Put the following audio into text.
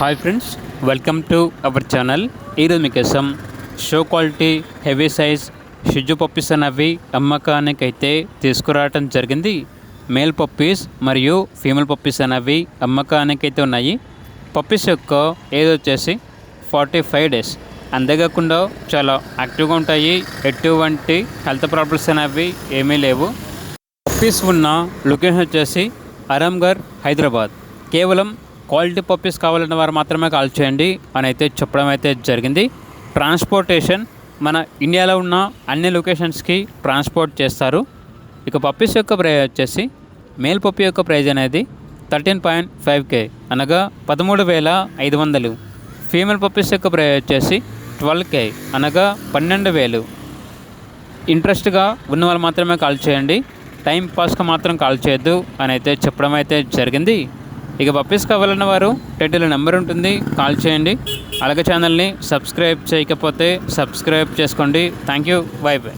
Hi friends, welcome to our channel. ఈరోజు మీకోసం show quality heavy size షిజు puppies అనేవి అమ్మకానికైతే తీసుకురావడం జరిగింది. మేల్ పప్పీస్ మరియు ఫీమేల్ పప్పీస్ అనేవి అమ్మకానికైతే ఉన్నాయి. పప్పీస్ యొక్క ఏజ్ వచ్చేసి 45 days. అంతేకాకుండా చాలా యాక్టివ్గా ఉంటాయి. ఎటువంటి హెల్త్ ప్రాబ్లమ్స్ అనేవి ఏమీ లేవు. పప్పీస్ ఉన్న లొకేషన్ వచ్చేసి ఆరాంఘర్, హైదరాబాద్. కేవలం క్వాలిటీ పప్పీస్ కావాలన్న వారు మాత్రమే కాల్ చేయండి అని అయితే చెప్పడం అయితే జరిగింది. ట్రాన్స్పోర్టేషన్ మన ఇండియాలో ఉన్న అన్ని లొకేషన్స్కి ట్రాన్స్పోర్ట్ చేస్తారు. ఇక పప్పీస్ యొక్క ప్రైజ్ వచ్చేసి మేల్ పప్పీ యొక్క ప్రైజ్ అనేది 13.5K అనగా 13,500. ఫీమేల్ పప్పీస్ యొక్క ప్రైజ్ వచ్చేసి 12K అనగా 12,000. ఇంట్రెస్ట్గా ఉన్న వాళ్ళు మాత్రమే కాల్ చేయండి, టైం పాస్గా మాత్రం కాల్ చేయొద్దు అని అయితే చెప్పడం అయితే జరిగింది. ఇక పప్పీస్ కావాలన్న వారు టైటిల్ నెంబర్ ఉంటుంది, కాల్ చేయండి. అలాగే ఛానల్ని సబ్స్క్రైబ్ చేయకపోతే సబ్స్క్రైబ్ చేసుకోండి. Thank you, by by.